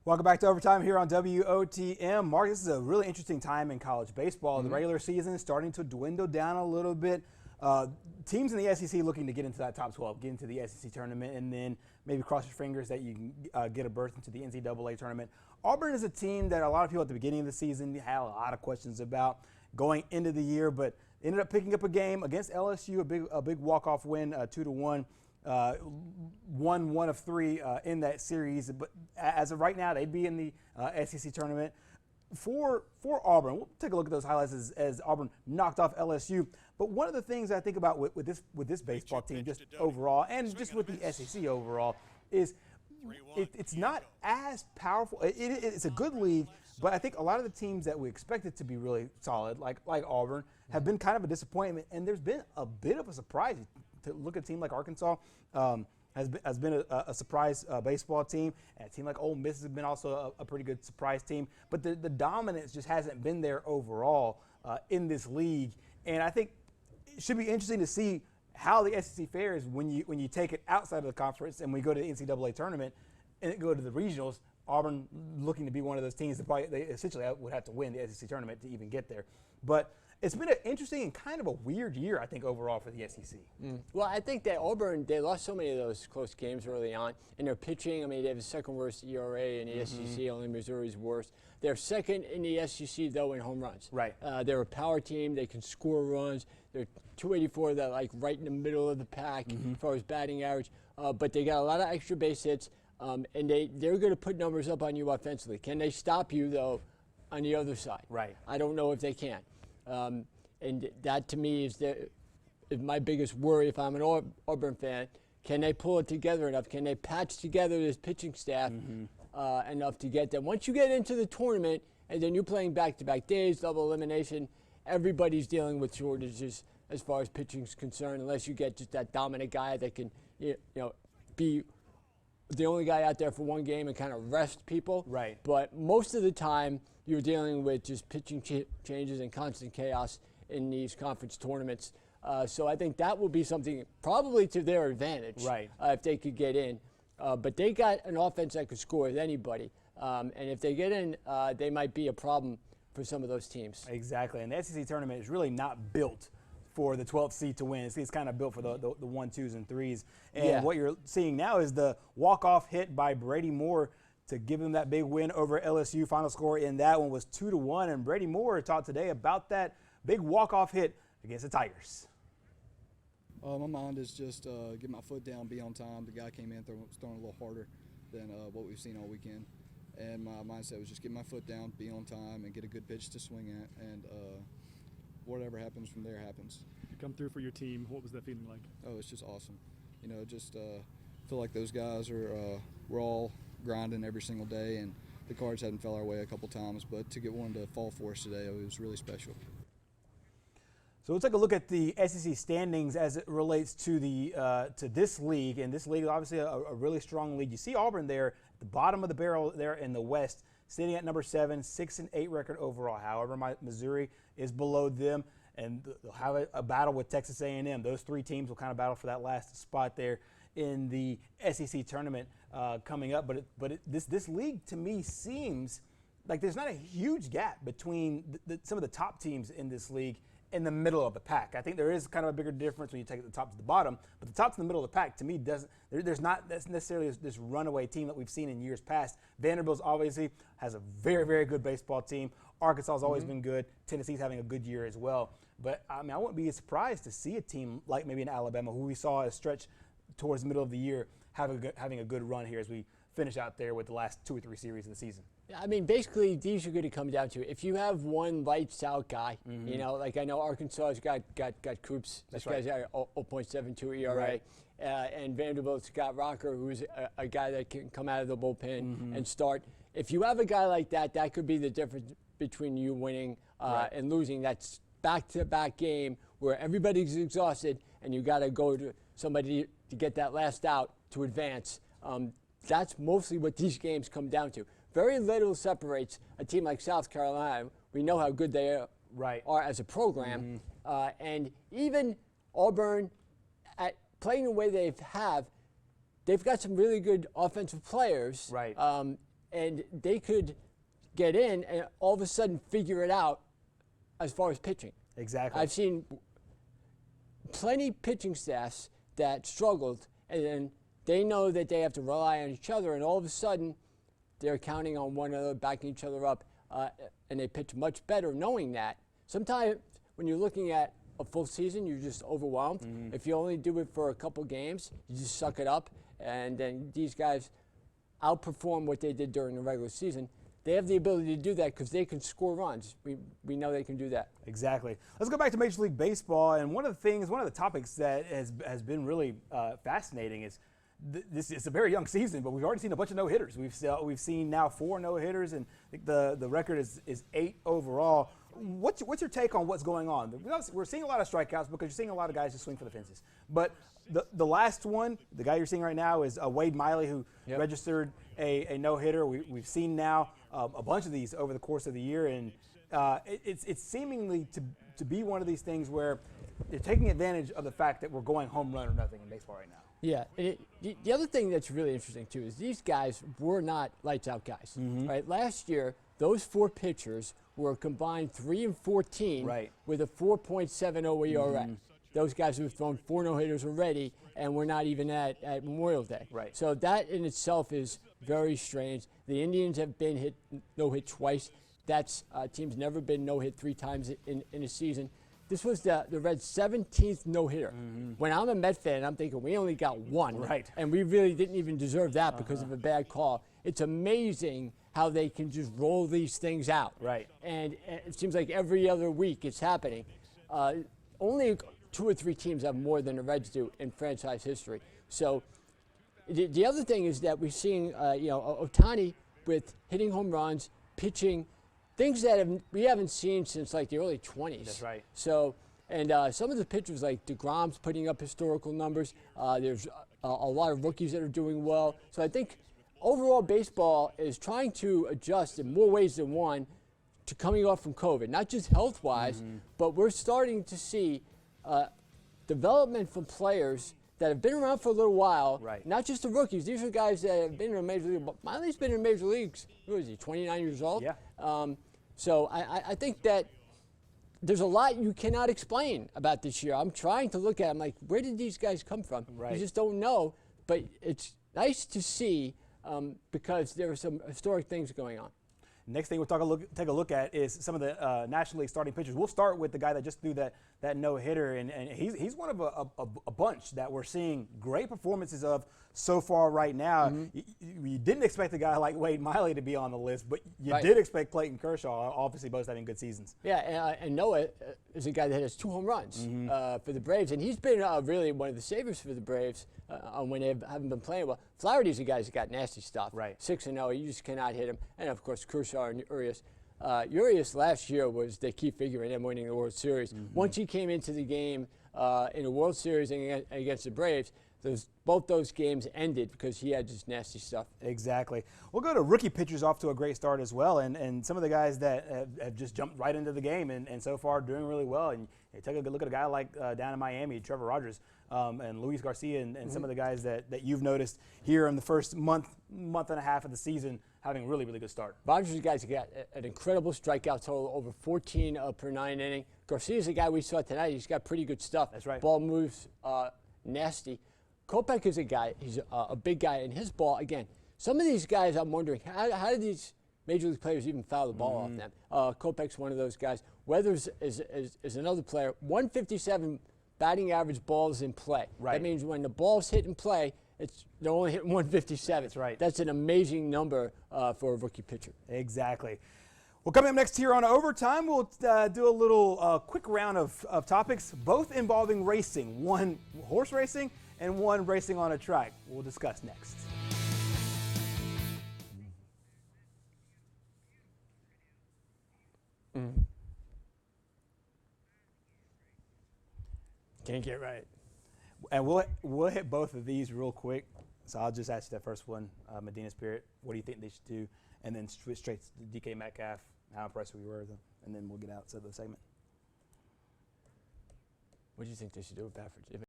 Welcome back to Overtime here on WOTM. Mark, this is a really interesting time in college baseball. The regular season is starting to dwindle down a little bit. Teams in the SEC looking to get into that top 12, get into the SEC tournament, and then maybe cross your fingers that you can get a berth into the NCAA tournament. Auburn is a team that a lot of people at the beginning of the season had a lot of questions about going into the year, but ended up picking up a game against LSU, a big walk-off win, 2-1. Won 1 of 3 in that series, but as of right now, they'd be in the SEC tournament. For Auburn, we'll take a look at those highlights as Auburn knocked off LSU. But one of the things I think about with this baseball team, just overall, and just with the SEC overall, is it's not as powerful. It's a good league, but I think a lot of the teams that we expected to be really solid, like Auburn, have been kind of a disappointment, and there's been a bit of a surprise. To look at a team like Arkansas has been a surprise baseball team, and a team like Ole Miss has been also a pretty good surprise team. But the dominance just hasn't been there overall in this league, and I think it should be interesting to see how the SEC fares when you take it outside of the conference and we go to the NCAA tournament and go to the regionals. Auburn looking to be one of those teams that they essentially would have to win the SEC tournament to even get there, but. It's been an interesting and kind of a weird year, I think, overall for the SEC. Well, I think that Auburn, they lost so many of those close games early on. And their pitching, I mean, they have the second worst ERA in the SEC, only Missouri's worst. They're second in the SEC, though, in home runs. Right. They're a power team. They can score runs. They're 284, they're like right in the middle of the pack as far as batting average. But they got a lot of extra base hits, and they're going to put numbers up on you offensively. Can they stop you, though, on the other side? Right. I don't know if they can. And that, to me, is my biggest worry if I'm an Auburn fan. Can they pull it together enough? Can they patch together this pitching staff enough to get them? Once you get into the tournament and then you're playing back-to-back days, double elimination, everybody's dealing with shortages as far as pitching is concerned, unless you get just that dominant guy that can be the only guy out there for one game and kind of rest people. Right. But most of the time, you're dealing with just pitching changes and constant chaos in these conference tournaments. So I think that will be something probably to their advantage, right, if they could get in. But they got an offense that could score with anybody. And if they get in, they might be a problem for some of those teams. Exactly. And the SEC tournament is really not built for the 12th seed to win. It's kind of built for the 1, 2s, and 3s. And what you're seeing now is the walk-off hit by Brady Moore to give him that big win over LSU. Final score in that one was 2-1. And Brady Moore talked today about that big walk-off hit against the Tigers. My mind is just get my foot down, be on time. The guy came in throwing a little harder than what we've seen all weekend. And my mindset was just get my foot down, be on time, and get a good pitch to swing at. And whatever happens from there happens. Come through for your team. What was that feeling like? Oh, it's just awesome. Just feel like those guys we're all grinding every single day, and the cards hadn't fell our way a couple times, but to get one to fall for us today, it was really special. So we'll take a look at the SEC standings as it relates to to this league, and this league is obviously a really strong league. You see Auburn there at the bottom of the barrel there in the West, sitting at number 7, 6-8 record overall. However, Missouri is below them, and they'll have a battle with Texas A&M. Those 3 teams will kind of battle for that last spot there in the SEC tournament coming up. But this league to me seems like there's not a huge gap between some of the top teams in this league in the middle of the pack. I think there is kind of a bigger difference when you take the top to the bottom, but the top to the middle of the pack to me there's not necessarily this runaway team that we've seen in years past. Vanderbilt obviously has a very, very good baseball team. Arkansas has always been good. Tennessee's having a good year as well. But I mean, I wouldn't be surprised to see a team like maybe in Alabama, who we saw a stretch towards the middle of the year, having a good run here as we finish out there with the last 2 or 3 series of the season. I mean, basically, these are going to come down to if you have one lights-out guy, like I know Arkansas's got Coops. That's this guy's got 0.72 ERA. Right. And Vanderbilt's got Rocker, who's a guy that can come out of the bullpen and start. If you have a guy like that, that could be the difference between you winning and losing. That's back-to-back game where everybody's exhausted and you got to go to somebody to get that last out to advance. That's mostly what these games come down to. Very little separates a team like South Carolina. We know how good they are as a program. And even Auburn, at playing the way they've got some really good offensive players. Right. and they could get in and all of a sudden figure it out as far as pitching. Exactly. I've seen plenty pitching staffs that struggled, and then they know that they have to rely on each other, and all of a sudden they're counting on one another, backing each other up, and they pitch much better knowing that. Sometimes when you're looking at a full season, you're just overwhelmed. If you only do it for a couple games, you just suck it up, and then these guys outperform what they did during the regular season. They have the ability to do that because they can score runs. We know they can do that. Exactly. Let's go back to Major League Baseball, and one of the topics that has been really fascinating is this is a very young season, but we've already seen a bunch of no-hitters. We've seen now 4 no-hitters, and I think the record is 8 overall. What's your take on what's going on? We're seeing a lot of strikeouts because you're seeing a lot of guys just swing for the fences. But the last one, the guy you're seeing right now, is Wade Miley, who registered a no-hitter. We've seen now a bunch of these over the course of the year, and it's seemingly to be one of these things where they're taking advantage of the fact that we're going home run or nothing in baseball right now. Yeah, and the other thing that's really interesting too is these guys were not lights-out guys. Right? Last year, those 4 pitchers were combined 3 and 14 with a 4.70 ERA. Those guys have thrown 4 no-hitters already, and we're not even at Memorial Day. Right. So that in itself is very strange. The Indians have been no-hit twice. That's team's never been no-hit 3 times in a season. This was the Reds' 17th no-hitter. When I'm a Met fan, I'm thinking we only got 1. Right. And we really didn't even deserve that because of a bad call. It's amazing how they can just roll these things out. Right. And it seems like every other week it's happening. Only 2 or 3 teams have more than the Reds do in franchise history. So the other thing is that we're seeing, Ohtani with hitting home runs, pitching, things that we haven't seen since like the early 20s. That's right. So, and some of the pitchers like DeGrom's putting up historical numbers. There's a lot of rookies that are doing well. So I think overall baseball is trying to adjust in more ways than one to coming off from COVID, not just health-wise, but we're starting to see development from players that have been around for a little while, not just the rookies. These are guys that have been in a major league. Miley's been in major leagues, what is he, 29 years old? Yeah. So I think that there's a lot you cannot explain about this year. I'm trying to look at it. I'm like, where did these guys come from? Right. You just don't know. But it's nice to see because there are some historic things going on. Next thing we'll take a look at is some of the National League starting pitchers. We'll start with the guy that just threw that no-hitter, and he's one of a bunch that we're seeing great performances of so far right now. You didn't expect a guy like Wade Miley to be on the list, but you did expect Clayton Kershaw, obviously both having good seasons. Yeah, and Noah is a guy that has 2 home runs for the Braves, and he's been really one of the savers for the Braves when they haven't been playing well. Flaherty's a guy who's got nasty stuff. 6-0, you just cannot hit him. And, of course, Kershaw and Urias. Urias last year was the key figure in him winning the World Series. Once he came into the game in the World Series against the Braves, both those games ended because he had just nasty stuff. Exactly. We'll go to rookie pitchers off to a great start as well, and some of the guys that have just jumped right into the game and so far doing really well. And you take a good look at a guy like down in Miami, Trevor Rogers, and Luis Garcia, and some of the guys that you've noticed here in the first month and a half of the season having a really, really good start. Rogers, the guy's got an incredible strikeout total, over 14 per 9 inning. Garcia's the guy we saw tonight. He's got pretty good stuff. That's right. Ball moves nasty. Kopech is a guy. He's a big guy, and his ball, again, some of these guys, I'm wondering, how do these major league players even foul the ball off them? Kopech's one of those guys. Weathers is another player. 157 batting average balls in play. That means when the ball's hit in play, they're only hitting 157. That's right. That's an amazing number for a rookie pitcher. Exactly. Well, coming up next here on Overtime, we'll do a little quick round of topics, both involving racing. One horse racing and one racing on a track. We'll discuss next. Can't get right. And we'll hit both of these real quick. So I'll just ask you that first one, Medina Spirit. What do you think they should do? And then straight to DK Metcalf, how impressed we were with them. And then we'll get out to the segment. What do you think they should do with Baffert?